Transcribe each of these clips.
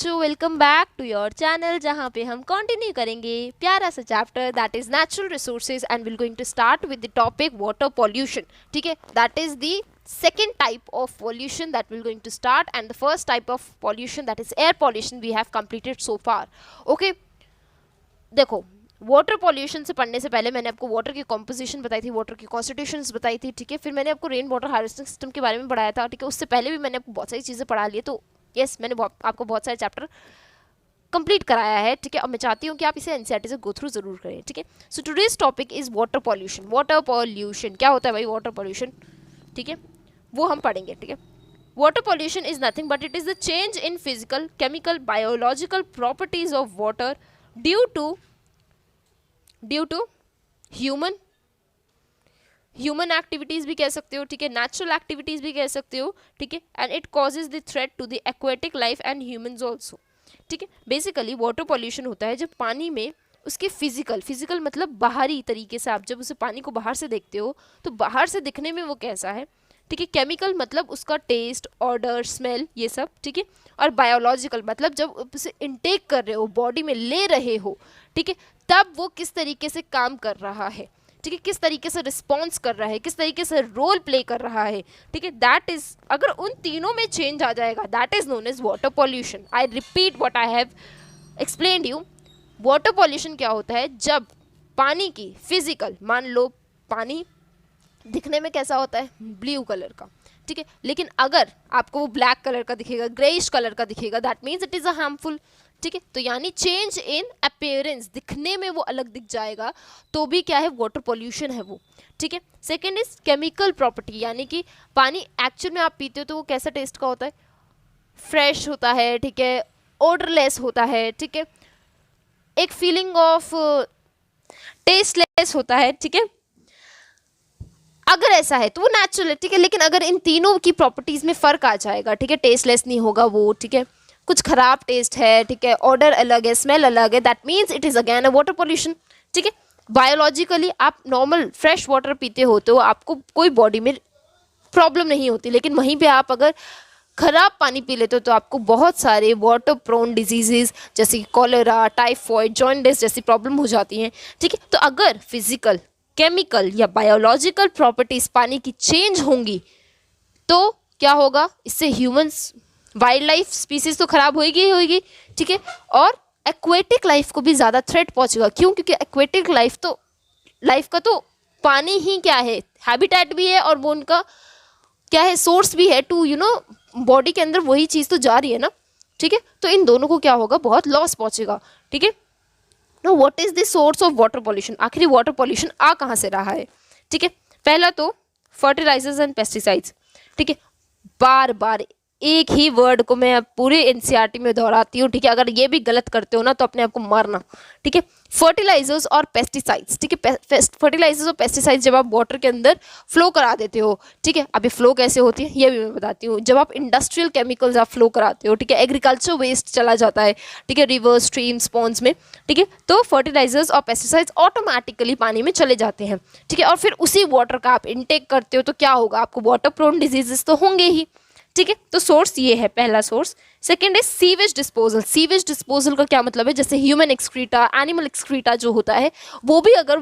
बच्चों, welcome back to your channel जहाँ पे हम कंटिन्यू करेंगे प्यारा सा chapter that is natural resources and will going to start with the topic water pollution. ठीक है, that is the second type of pollution that we're going to start, and the first type of pollution, that is air pollution, we have completed so far. Okay, देखो water pollution से पढ़ने से पहले मैंने आपको water की composition बताई थी, वाटर की कॉन्स्टिट्यूशंस बताई थी. ठीक है, फिर मैंने आपको रेन वाटर हार्वेस्टिंग सिस्टम के बारे में पढ़ाया था. ठीक है, उससे पहले भी मैंने आपको बहुत सारी चीज़ें पढ़ा ली है. तो यस, मैंने आपको बहुत सारे चैप्टर कंप्लीट कराया है. ठीक है, और मैं चाहती हूँ कि आप इसे एनसीईआरटी से गो थ्रू जरूर करें. ठीक है, so today's topic is water pollution. Water pollution क्या होता है भाई? वाटर पॉल्यूशन, ठीक है, वो हम पढ़ेंगे. ठीक है, water pollution is nothing but it is the change in physical, chemical, biological properties of water due to human activities भी कह सकते हो. ठीक है, natural activities भी कह सकते हो. ठीक है, and it causes the threat to the aquatic life and humans also. ठीक है, बेसिकली वाटर पॉल्यूशन होता है जब पानी में उसके फिजिकल मतलब बाहरी तरीके से, आप जब उसे पानी को बाहर से देखते हो तो बाहर से दिखने में वो कैसा है. ठीक है, केमिकल मतलब उसका टेस्ट, ऑर्डर, स्मेल, ये सब. ठीक है, और बायोलॉजिकल मतलब जब उसे इनटेक कर रहे हो, बॉडी में ले रहे हो, ठीक है, तब वो किस तरीके से काम कर रहा है. ठीक है, किस तरीके से रिस्पॉन्स कर रहा है, किस तरीके से रोल प्ले कर रहा है. ठीक है, दैट इज, अगर उन तीनों में चेंज आ जाएगा that is known as water pollution. I repeat what I have explained you. Water pollution क्या होता है? जब पानी की फिजिकल, मान लो पानी दिखने में कैसा होता है? ब्लू कलर का. ठीक है, लेकिन अगर आपको वो ब्लैक कलर का दिखेगा, ग्रेइश कलर का दिखेगा, that means it is a harmful. ठीक है, तो यानी चेंज इन अपीयरेंस, दिखने में वो अलग दिख जाएगा तो भी क्या है? वाटर पॉल्यूशन है वो. ठीक है, सेकेंड इज केमिकल प्रॉपर्टी, यानी कि पानी एक्चुअल में आप पीते हो तो वो कैसा टेस्ट का होता है? फ्रेश होता है. ठीक है, ओडरलेस होता है. ठीक है, एक फीलिंग ऑफ टेस्टलेस होता है. ठीक है, अगर ऐसा है तो वो नेचुरल है. ठीक है, लेकिन अगर इन तीनों की प्रॉपर्टीज में फर्क आ जाएगा, ठीक है, टेस्टलेस नहीं होगा वो, ठीक है, कुछ खराब टेस्ट है, ठीक है, ऑर्डर अलग है, स्मेल अलग है, that means it is again a water pollution. ठीक है, बायोलॉजिकली आप नॉर्मल फ्रेश वाटर पीते हो तो आपको कोई बॉडी में प्रॉब्लम नहीं होती, लेकिन वहीं पे आप अगर खराब पानी पी लेते हो तो आपको बहुत सारे वाटर प्रोन डिजीजेज जैसे कॉलेरा, टाइफॉइड, जॉन्डिस जैसी प्रॉब्लम हो जाती हैं. ठीक है, तो अगर फिजिकल, केमिकल या बायोलॉजिकल प्रॉपर्टीज पानी की चेंज होंगी तो क्या होगा? इससे ह्यूमंस, वाइल्ड लाइफ स्पीसीज तो खराब होगी ही होगी. ठीक है, और एक्वेटिक लाइफ को भी ज़्यादा थ्रेट पहुंचेगा. क्यों? क्योंकि एक्वेटिक लाइफ का तो पानी ही क्या है? हैबिटेट भी है, और वो उनका क्या है? सोर्स भी है टू बॉडी के अंदर वही चीज़ तो जा रही है ना. ठीक है, तो इन दोनों को क्या होगा? बहुत लॉस पहुंचेगा. ठीक है, no, what is the source of water pollution? आखिर वाटर पॉल्यूशन आ कहाँ से रहा है? ठीक है, पहला तो फर्टिलाइजर्स एंड पेस्टिसाइड्स. ठीक है, बार बार एक ही वर्ड को मैं पूरे एनसीईआरटी में दोहराती हूँ. ठीक है, अगर ये भी गलत करते हो ना तो अपने आप को मारना. ठीक है, फर्टिलाइजर्स और पेस्टिसाइड्स. ठीक है, फर्टिलाइजर्स और पेस्टिसाइड्स जब आप वाटर के अंदर फ्लो करा देते हो, ठीक है, अभी फ्लो कैसे होती है ये भी मैं बताती हूँ. जब आप इंडस्ट्रियल केमिकल्स आप फ्लो कराते हो, ठीक है, एग्रीकल्चर वेस्ट चला जाता है, ठीक है, रिवर, स्ट्रीम्स, पॉन्ड्स में, ठीक है, तो फर्टिलाइजर्स और पेस्टिसाइड्स ऑटोमेटिकली पानी में चले जाते हैं. ठीक है, और फिर उसी वाटर का आप इनटेक करते हो तो क्या होगा? आपको वाटर प्रोन डिजीजेस तो होंगे ही. ठीक है, तो सोर्स ये है, पहला source. Second is sewage disposal. Sewage disposal का क्या मतलब है? जैसे ह्यूमन एक्सक्रीटा, एनिमल एक्सक्रीटा जो होता है वो भी अगर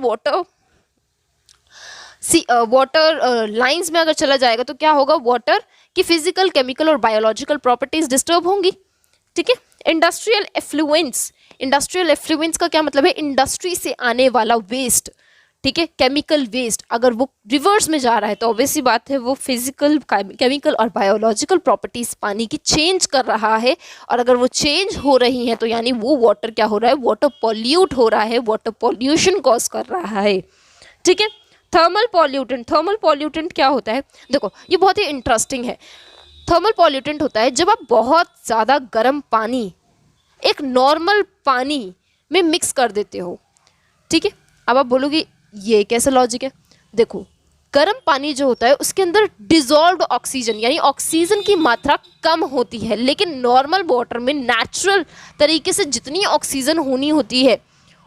वाटर लाइंस में अगर चला जाएगा तो क्या होगा? वाटर की फिजिकल, केमिकल और बायोलॉजिकल प्रॉपर्टीज डिस्टर्ब होंगी. ठीक है, इंडस्ट्रियल एफ्लुएंस का क्या मतलब है? इंडस्ट्री से आने वाला वेस्ट. ठीक है, केमिकल वेस्ट अगर वो रिवर्स में जा रहा है तो ऑब्वियसली बात है वो फिजिकल, केमिकल और बायोलॉजिकल प्रॉपर्टीज पानी की चेंज कर रहा है. और अगर वो चेंज हो रही हैं तो यानी वो वाटर क्या हो रहा है? वाटर पॉल्यूट हो रहा है, वाटर पॉल्यूशन कॉज कर रहा है. ठीक है, थर्मल पॉल्यूटेंट क्या होता है? देखो ये बहुत ही इंटरेस्टिंग है. थर्मल पॉल्यूटेंट होता है जब आप बहुत ज़्यादा गर्म पानी एक नॉर्मल पानी में मिक्स कर देते हो. ठीक है, अब आप बोलोगे ये कैसा लॉजिक है? देखो, गर्म पानी जो होता है उसके अंदर डिजॉल्व्ड ऑक्सीजन यानी ऑक्सीजन की मात्रा कम होती है, लेकिन नॉर्मल वाटर में नेचुरल तरीके से जितनी ऑक्सीजन होनी होती है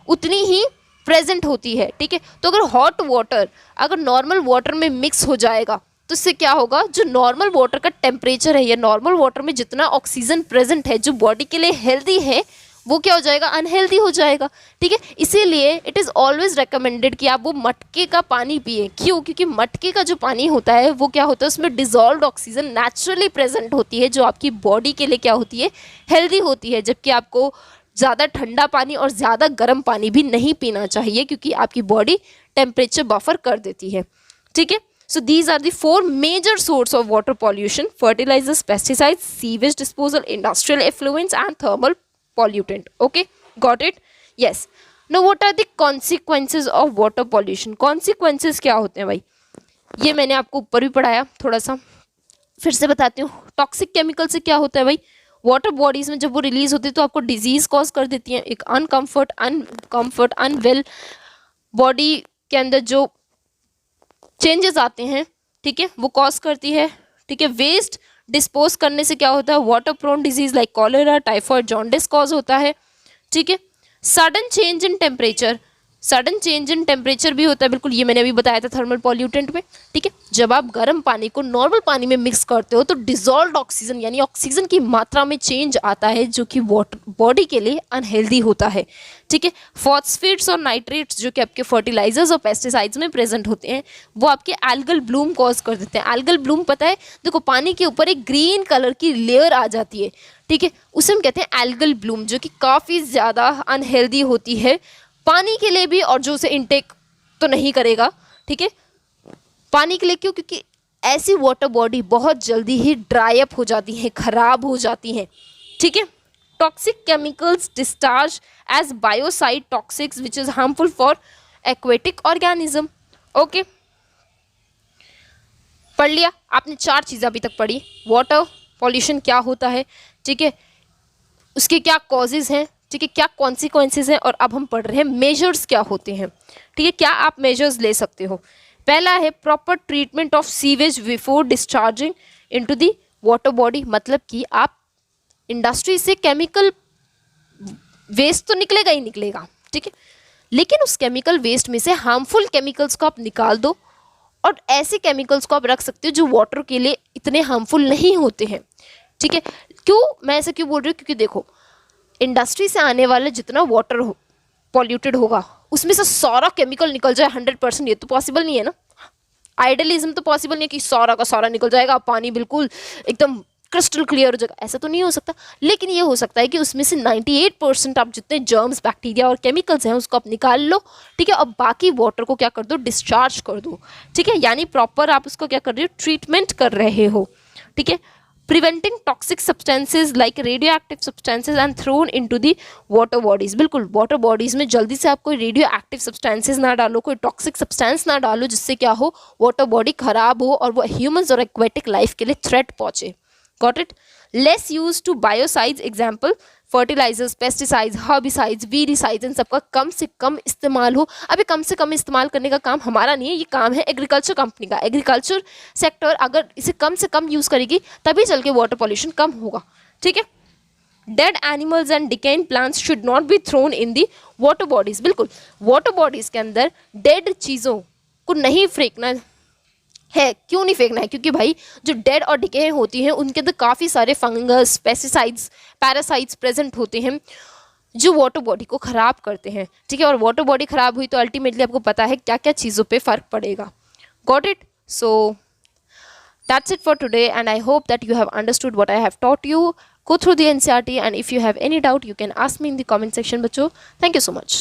उतनी ही प्रेजेंट होती है. ठीक है, तो अगर हॉट वाटर अगर नॉर्मल वाटर में मिक्स हो जाएगा तो इससे क्या होगा, जो नॉर्मल वाटर का टेम्परेचर है या नॉर्मल वाटर में जितना ऑक्सीजन प्रेजेंट है जो बॉडी के लिए हेल्दी है वो क्या हो जाएगा, अनहेल्दी हो जाएगा। ठीक है, इसीलिए इट इज़ ऑलवेज रिकमेंडेड कि आप वो मटके का पानी पिए। क्यों? क्योंकि मटके का जो पानी होता है वो क्या होता है, उसमें डिजॉल्व्ड ऑक्सीजन नेचुरली प्रेजेंट होती है जो आपकी बॉडी के लिए क्या होती है, हेल्दी होती है। जबकि आपको ज़्यादा ठंडा पानी और ज़्यादा गर्म पानी भी नहीं पीना चाहिए क्योंकि आपकी बॉडी टेम्परेचर बफर कर देती है। ठीक है, so these are the four major source of water pollution: fertilizers, pesticides, sewage disposal, industrial effluents and thermal pollutant. Okay, got it? Yes. Now what are the consequences of water pollution? Consequences क्या होते हैं भाई, ये मैंने आपको ऊपर भी पढ़ाया, थोड़ा सा फिर से बताती हूँ। टॉक्सिक केमिकल से क्या होता है भाई, वाटर बॉडीज में जब वो रिलीज होती है तो आपको डिजीज कॉज कर देती है। एक अनकम्फर्ट अनवेल बॉडी के अंदर जो चेंजेस आते हैं, ठीक है, वो कॉज करती है। ठीक है, वेस्ट डिस्पोज करने से क्या होता है, water prone disease like cholera, typhoid, jaundice cause होता है। ठीक है, sudden change in temperature, sudden change in temperature भी होता है, बिल्कुल ये मैंने अभी बताया था थर्मल पॉल्यूटेंट में। ठीक है, जब आप गर्म पानी को नॉर्मल पानी में मिक्स करते हो तो डिजॉल्व्ड ऑक्सीजन यानी ऑक्सीजन की मात्रा में चेंज आता है जो कि वाटर बॉडी के लिए अनहेल्दी होता है। ठीक है, फॉस्फेट्स और नाइट्रेट्स जो कि आपके फर्टिलाइजर्स और पेस्टिसाइड्स में प्रेजेंट होते हैं वो आपके एल्गल ब्लूम कॉज कर देते हैं। एल्गल ब्लूम पता है, देखो पानी के ऊपर एक ग्रीन कलर की लेयर आ जाती है। ठीक है, उसे हम कहते हैं एल्गल ब्लूम, जो कि काफ़ी ज़्यादा अनहेल्दी होती है पानी के लिए भी और जो उसे इनटेक तो नहीं करेगा। ठीक है, पानी के लिए क्यों, क्योंकि ऐसी वाटर बॉडी बहुत जल्दी ही ड्राई अप हो जाती हैं, खराब हो जाती हैं। ठीक है, toxic chemicals discharge as biocide toxics which is harmful for aquatic organism. Okay, पढ़ लिया आपने, 4 चीज़ें अभी तक पढ़ी। वाटर पॉल्यूशन क्या होता है, ठीक है, उसके क्या कॉजेज हैं, ठीक है, क्या कॉन्सिक्वेंसेज हैं, और अब हम पढ़ रहे हैं मेजर्स क्या होते हैं। ठीक है, क्या आप मेजर्स ले सकते हो। पहला है proper treatment of sewage before discharging into the water body, मतलब कि आप इंडस्ट्री से केमिकल वेस्ट तो निकलेगा ही निकलेगा। ठीक है, लेकिन उस केमिकल वेस्ट में से हार्मफुल केमिकल्स को आप निकाल दो और ऐसे केमिकल्स को आप रख सकते हो जो वाटर के लिए इतने हार्मफुल नहीं होते हैं। ठीक है, क्यों मैं ऐसा क्यों बोल रही हूँ, क्योंकि देखो इंडस्ट्री से आने वाले जितना वाटर पॉल्यूटेड होगा उसमें से सारा केमिकल निकल जाए 100%, ये तो पॉसिबल नहीं है ना। आइडियलिज्म तो पॉसिबल नहीं है कि सारा का सारा निकल जाएगा, पानी बिल्कुल एकदम क्रिस्टल क्लियर हो जाएगा, ऐसा तो नहीं हो सकता। लेकिन ये हो सकता है कि उसमें से 98% आप जितने जर्म्स, बैक्टीरिया और केमिकल्स हैं उसको आप निकाल लो। ठीक है, और बाकी वाटर को क्या कर दो, डिस्चार्ज कर दो। ठीक है, यानी प्रॉपर आप उसको क्या कर रहे हो, ट्रीटमेंट कर रहे हो। ठीक है, preventing toxic substances like radio active substances and throne into the water bodies. बिल्कुल वाटर बॉडीज में जल्दी से आप कोई रेडियो एक्टिव सब्सटेंसेज ना डालो, कोई टॉक्सिक सब्सटेंस ना डालो जिससे क्या हो, वाटर बॉडी खराब हो और वो ह्यूमंस और एक्वेटिक लाइफ के लिए थ्रेट पहुंचे। Got it. Less use to biocides, example fertilisers, pesticides, herbicides, weedicides, इन सबका कम से कम इस्तेमाल हो। अभी कम से कम इस्तेमाल करने का काम हमारा नहीं है, ये काम है एग्रीकल्चर कंपनी का। एग्रीकल्चर सेक्टर अगर इसे कम से कम यूज़ करेगी तभी चल के वाटर पॉल्यूशन कम होगा। ठीक है, dead animals and decaying plants should not be thrown in the water bodies. बिल्कुल वाटर बॉडीज के अंदर डेड चीज़ों को नहीं फेंकना है। क्यों नहीं फेंकना है, क्योंकि भाई जो डेड और डिके होती हैं उनके अंदर काफ़ी सारे फंगस, पेस्टिसाइड्स, पैरासाइट्स प्रेजेंट होते हैं जो वाटर बॉडी को ख़राब करते हैं। ठीक है, और वाटर बॉडी ख़राब हुई तो अल्टीमेटली आपको पता है क्या क्या चीज़ों पे फ़र्क पड़ेगा। Got it. So that's it for today and I hope that you have understood what I have taught you. Go through the NCERT and if you have any doubt you can ask me in the comment section बच्चों. Thank you so much.